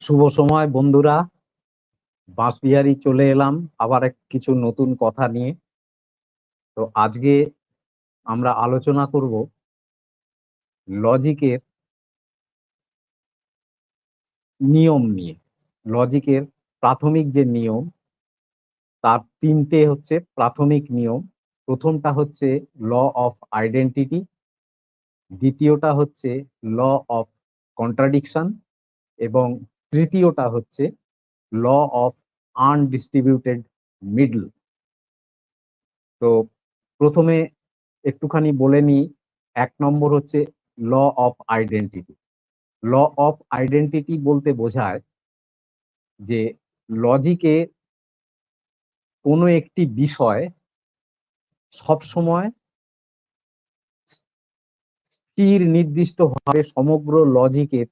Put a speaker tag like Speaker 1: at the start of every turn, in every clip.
Speaker 1: শুভ সময় বন্ধুরা। বাঁশবিহারী চলে এলাম আবার কিছু নতুন কথা নিয়ে। তো আজকে আমরা আলোচনা করব লজিকের নিয়ম নিয়ে। লজিকের প্রাথমিক যে নিয়ম, তার তিনটে হচ্ছে প্রাথমিক নিয়ম। প্রথমটা হচ্ছে ল অফ আইডেন্টিটি, দ্বিতীয়টা হচ্ছে ল অফ কন্ট্রাডিকশন এবং তৃতীয়টা হচ্ছে ল অফ আনডিস্ট্রিবিউটেড মিডল। তো প্রথমে একটুখানি বলে নিই। 1 নম্বর হচ্ছে law of identity. Law of identity বলতে বোঝায় যে লজিকে কোনো একটি বিষয় সবসময় স্থির নির্দিষ্টভাবে সমগ্র লজিকের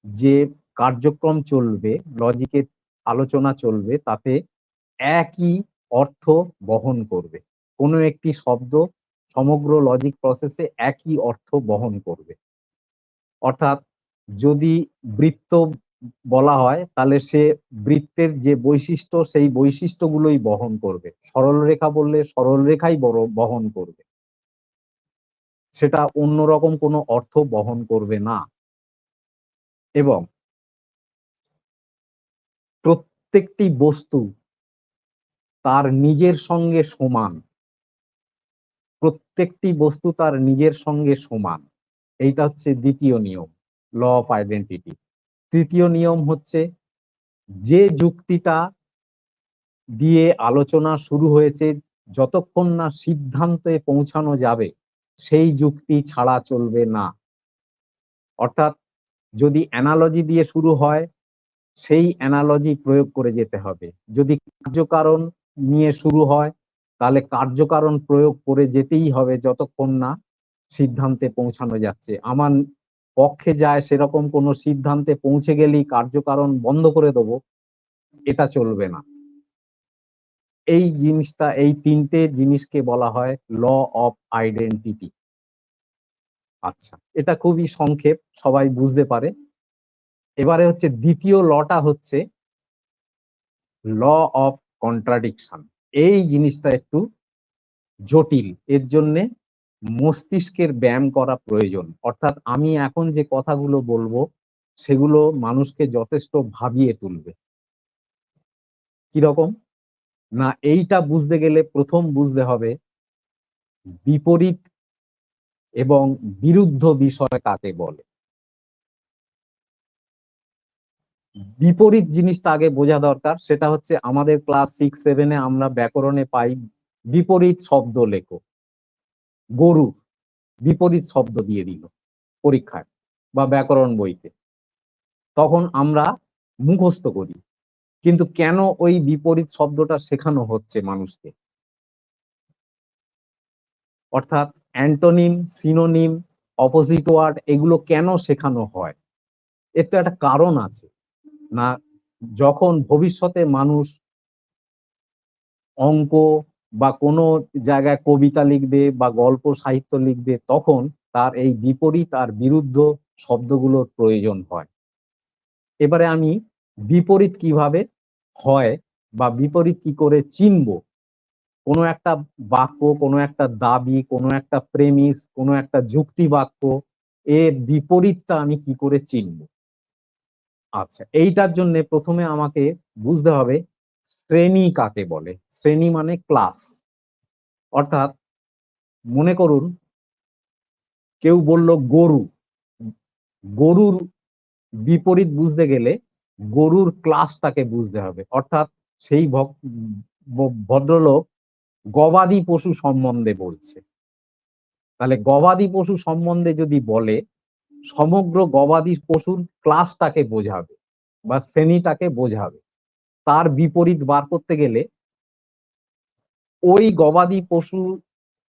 Speaker 1: যে কার্যক্রম চলবে, লজিকের আলোচনা চলবে, তাতে একই অর্থ বহন করবে। কোনো একটি শব্দ সমগ্র লজিক প্রসেসে একই অর্থ বহন করবে। অর্থাৎ যদি বৃত্ত বলা হয় তাহলে সে বৃত্তের যে বৈশিষ্ট্য সেই বৈশিষ্ট্যগুলোই বহন করবে। সরলরেখা বললে সরলরেখাই বহন করবে, সেটা অন্যরকম কোনো অর্থ বহন করবে না। এবং প্রত্যেকটি বস্তু তার নিজের সঙ্গে সমান। প্রত্যেকটি বস্তু তার নিজের সঙ্গে সমান, এইটা হচ্ছে দ্বিতীয় নিয়ম, ল অফ আইডেন্টিটি। তৃতীয় নিয়ম হচ্ছে যে যুক্তিটা দিয়ে আলোচনা শুরু হয়েছে, যতক্ষণ না সিদ্ধান্তে পৌঁছানো যাবে সেই যুক্তি ছাড়া চলবে না। অর্থাৎ যদি অ্যানালজি দিয়ে শুরু হয়, সেই অ্যানালজি প্রয়োগ করে যেতে হবে। যদি কার্যকারণ নিয়ে শুরু হয়, তাহলে কার্যকারণ প্রয়োগ করে যেতেই হবে যতক্ষণ না সিদ্ধান্তে পৌঁছানো যাচ্ছে। আমার পক্ষে যায় সেরকম কোনো সিদ্ধান্তে পৌঁছে গেলেই কার্যকারণ বন্ধ করে দেবো, এটা চলবে না। এই জিনিসটা, এই তিনটে জিনিসকে বলা হয় ল অফ আইডেন্টিটি। আচ্ছা, এটা খুবই সংক্ষেপ, সবাই বুঝতে পারে। এবারে হচ্ছে দ্বিতীয় লটা হচ্ছে ল অফ কন্ট্রাডিকশন। এই জিনিসটা একটু জটিল, এর জন্য মস্তিষ্কের ব্যায়াম করা প্রয়োজন। অর্থাৎ আমি এখন যে কথাগুলো বলবো সেগুলো মানুষকে যথেষ্ট ভাবিয়ে তুলবে। কিরকম না, এইটা বুঝতে গেলে প্রথম বুঝতে হবে বিপরীত এবং বিরুদ্ধ বিষয় কাকে বলে। বিপরীত জিনিসটা আগে বোঝা দরকার। সেটা হচ্ছে আমাদের ক্লাস 6-7-এ আমরা ব্যাকরণে পাই বিপরীত শব্দ লেখো। গরুর বিপরীত শব্দ দিয়ে দিল পরীক্ষায় বা ব্যাকরণ বইতে, তখন আমরা মুখস্থ করি। কিন্তু কেন ওই বিপরীত শব্দটা শেখানো হচ্ছে মানুষকে? অর্থাৎ অ্যান্টোনিম, সিনোনিম, অপোজিট ওয়ার্ড, এগুলো কেন শেখানো হয়? এর তো একটা কারণ আছে না। যখন ভবিষ্যতে মানুষ অঙ্ক বা কোনো জায়গায় কবিতা লিখবে বা গল্প সাহিত্য লিখবে, তখন তার এই বিপরীত আর বিরুদ্ধ শব্দগুলোর প্রয়োজন হয়। এবারে আমি বিপরীত কিভাবে হয় বা বিপরীত কি করে চিনবো, কোনো একটা বাক্য, কোনো একটা দাবি, কোনো একটা প্রেমিস, কোনো একটা যুক্তি বাক্য, এর বিপরীতটা আমি কি করে চিনবো? আচ্ছা, এইটার জন্য প্রথমে আমাকে বুঝতে হবে শ্রেণী কাকে বলে। শ্রেণী মানে ক্লাস। অর্থাৎ মনে করুন কেউ বলল গরু। গরুর বিপরীত বুঝতে গেলে গরুর ক্লাসটাকে বুঝতে হবে। অর্থাৎ সেই ভদ্রলোক গবাদি পশু সম্বন্ধে বলছে, তাহলে গবাদি পশু সম্বন্ধে যদি বলে সমগ্র গবাদি পশুর ক্লাসটাকে বোঝাবে বা শ্রেণীটাকে বোঝাবে। তার বিপরীত বার করতে গেলে ওই গবাদি পশু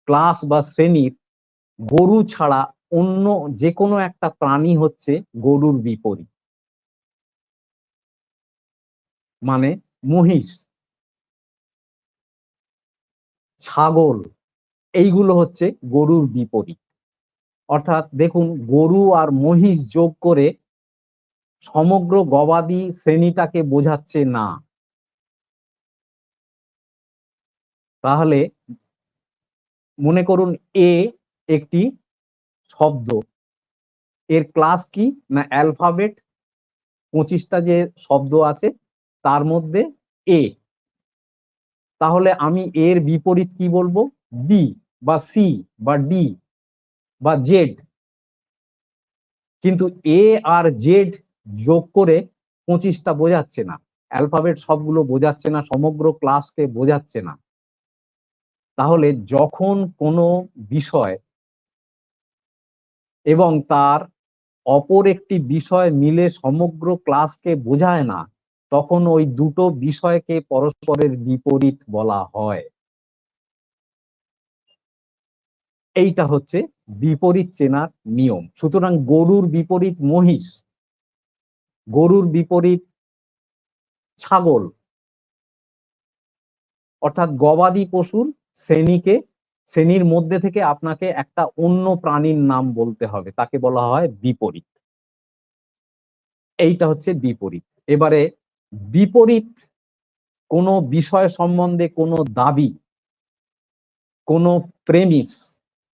Speaker 1: ক্লাস বা শ্রেণীর গরু ছাড়া অন্য যে কোনো একটা প্রাণী হচ্ছে গরুর বিপরীত। মানে মহিষ, ছাগল, এইগুলো হচ্ছে গরুর বিপরীত। অর্থাৎ দেখুন, গরু আর মহিষ যোগ করে সমগ্র গবাদি শ্রেণীটাকে বোঝাচ্ছে না। তাহলে মনে করুন এ একটি শব্দ, এর ক্লাস কি না অ্যালফাবেট, 25টা যে শব্দ আছে তার মধ্যে এ। তাহলে আমি এর বিপরীত কি বলবো? বি বা সি বা ডি বা জেড। কিন্তু এ আর জেড যোগ করে 25টা বোঝাচ্ছে না, অ্যালফাবেট সবগুলো বোঝাচ্ছে না, সমগ্র ক্লাসকে বোঝাচ্ছে না। তাহলে যখন কোনো বিষয় এবং তার অপর একটি বিষয় মিলে সমগ্র ক্লাসকে বোঝায় না, তখন ওই দুটো বিষয়কে পরস্পরের বিপরীত বলা হয়। এইটা হচ্ছে বিপরীত চেনার নিয়ম। সুতরাং গরুর বিপরীত মহিষ, গরুর বিপরীত ছাগল, অর্থাৎ গবাদি পশুর শ্রেণীর মধ্যে থেকে আপনাকে একটা অন্য প্রাণীর নাম বলতে হবে, তাকে বলা হয় বিপরীত। এইটা হচ্ছে বিপরীত। এবারে বিপরীত কোনো বিষয় সম্বন্ধে কোনো দাবি, কোনো প্রেমিস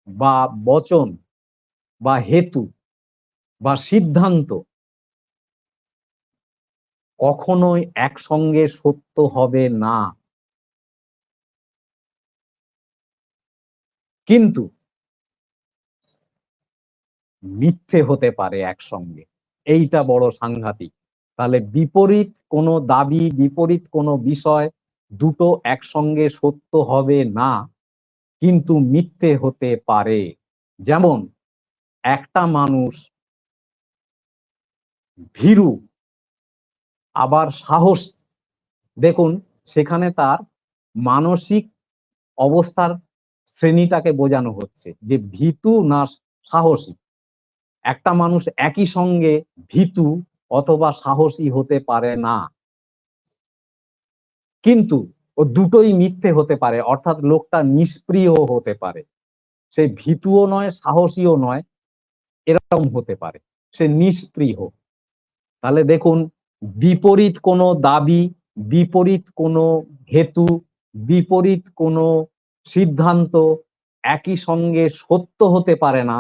Speaker 1: বা বচন বা হেতু বা সিদ্ধান্ত কখনোই একসঙ্গে সত্য হবে না, কিন্তু মিথ্যে হতে পারে একসঙ্গে। এইটা বড় সাংঘাতিক। তাহলে বিপরীত কোনো দাবি, বিপরীত কোনো বিষয় দুটো একসঙ্গে সত্য হবে না, কিন্তু মিথ্যে হতে পারে। যেমন একটা মানুষ ভীরু আবার সাহস, দেখুন সেখানে তার মানসিক অবস্থার শ্রেণীটাকে বোঝানো হচ্ছে যে ভীতু না সাহসী। একটা মানুষ একই সঙ্গে ভীতু অথবা সাহসী হতে পারে না, কিন্তু ও দুটোই মিথ্যে হতে পারে, অর্থাৎ লোকটা নিষ্প্রিয় হতে পারে, সে ভীতুও নয় সাহসীও নয়, এরকম হতে পারে, সে নিষ্প্রিয়। তাহলে দেখুন বিপরীত কোনো দাবি, বিপরীত কোনো হেতু, বিপরীত কোনো সিদ্ধান্ত একই সঙ্গে সত্য হতে পারে না,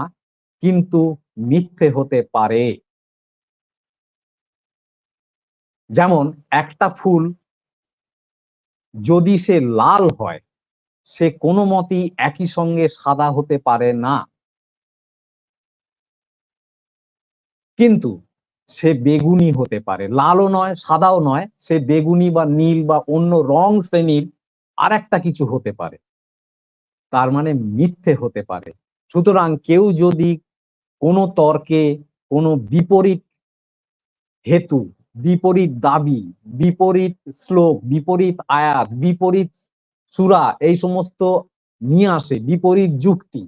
Speaker 1: কিন্তু মিথ্যে হতে পারে। যেমন একটা ফুল যদি সে লাল হয়, সে কোনো মতেই একই সঙ্গে সাদা হতে পারে না, কিন্তু সে বেগুনি হতে পারে, লালও নয় সাদাও নয়, সে বেগুনি বা নীল বা অন্য রং শ্রেণীর আর একটা কিছু হতে পারে, তার মানে মিথ্যে হতে পারে। সুতরাং কেউ যদি কোনো তর্কে কোনো বিপরীত হেতু, বিপরীত দাবি, বিপরীত শ্লোক, বিপরীত আয়াত, বিপরীত সূরা এই সমস্ত নিয়ে আসে, বিপরীত যুক্তি,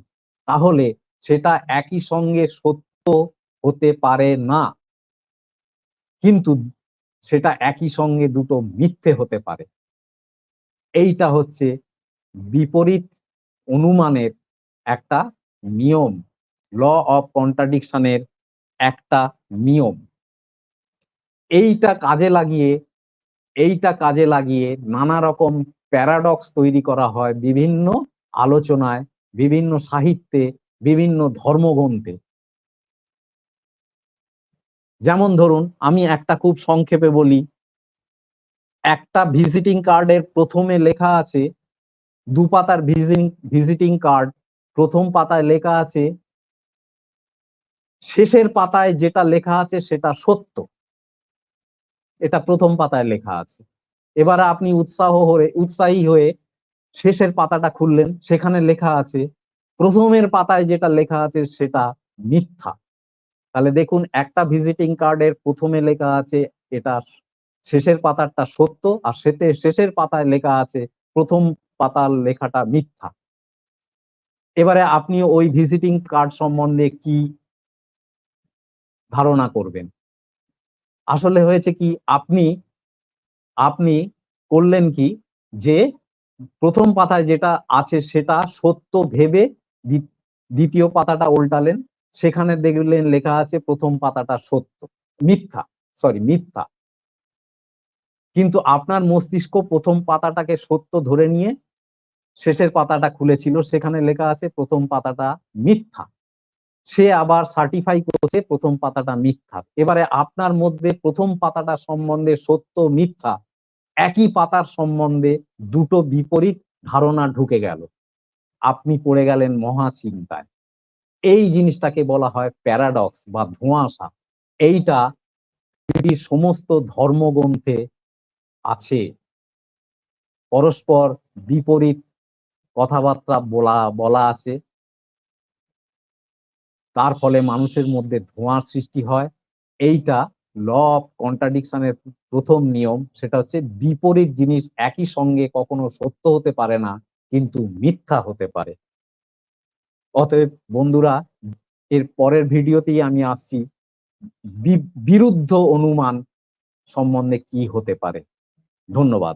Speaker 1: তাহলে সেটা একই সঙ্গে সত্য হতে পারে না, কিন্তু সেটা একই সঙ্গে দুটো মিথ্যে হতে পারে। এইটা হচ্ছে বিপরীত অনুমানের একটা নিয়ম, ল অফ কন্ট্রাডিকশনের একটা নিয়ম। এইটা কাজে লাগিয়ে নানা রকম প্যারাডক্স তৈরি করা হয় বিভিন্ন আলোচনায়, বিভিন্ন সাহিত্যে, বিভিন্ন ধর্মগ্রন্থে। যেমন ধরুন আমি একটা খুব সংক্ষেপে বলি, একটা ভিজিটিং কার্ডের প্রথমে লেখা আছে, দু পাতার ভিজিটিং কার্ড, প্রথম পাতায় লেখা আছে শেষের পাতায় যেটা লেখা আছে সেটা সত্য, এটা প্রথম পাতায় লেখা আছে। এবারে আপনি উৎসাহী হয়ে শেষের পাতাটা খুললেন, সেখানে লেখা আছে প্রথমের পাতায় যেটা লেখা আছে সেটা মিথ্যা। তাহলে দেখুন একটা ভিজিটিং কার্ডের প্রথমে লেখা আছে এটা শেষের পাতাটা সত্য, আর শেষের পাতায় লেখা আছে প্রথম পাতার লেখাটা মিথ্যা। এবারে আপনি ওই ভিজিটিং কার্ড সম্বন্ধে কি ধারণা করবেন? আসলে হয়েছে কি, আপনি আপনি করলেন কি, যে প্রথম পাতায় যেটা আছে সেটা সত্য ভেবে দ্বিতীয় পাতাটা উল্টালেন, সেখানে দেখলেন লেখা আছে প্রথম পাতাটা সত্য, মিথ্যা। সরি মিথ্যা, কিন্তু আপনার মস্তিষ্ক প্রথম পাতাটাকে সত্য ধরে নিয়ে শেষের পাতাটা খুলেছিল, সেখানে লেখা আছে প্রথম পাতাটা মিথ্যা। সে আবার সার্টিফাই করেছে প্রথম পাতাটা মিথ্যা। এবারে আপনার মধ্যে প্রথম পাতাটা সম্বন্ধে সত্য মিথ্যা একই পাতার সম্বন্ধে দুটো বিপরীত ধারণা ঢুকে গেল, আপনি পড়ে গেলেন মহা চিন্তায়। এই জিনিসটাকে বলা হয় প্যারাডক্স বা ধোঁয়াশা। এইটা পৃথিবীর সমস্ত ধর্মগ্রন্থে আছে। পরস্পর বিপরীত কথাবার্তা বলা আছে, তার ফলে মানুষের মধ্যে ধোঁয়ার সৃষ্টি হয়। এইটা ল অফ কন্ট্রাডিকশনের প্রথম নিয়ম, সেটা হচ্ছে বিপরীত জিনিস একই সঙ্গে কখনো সত্য হতে পারে না, কিন্তু মিথ্যা হতে পারে। অতএব বন্ধুরা, এর পরের ভিডিওতেই আমি আসছি বিরুদ্ধ অনুমান সম্বন্ধে কি হতে পারে। ধন্যবাদ।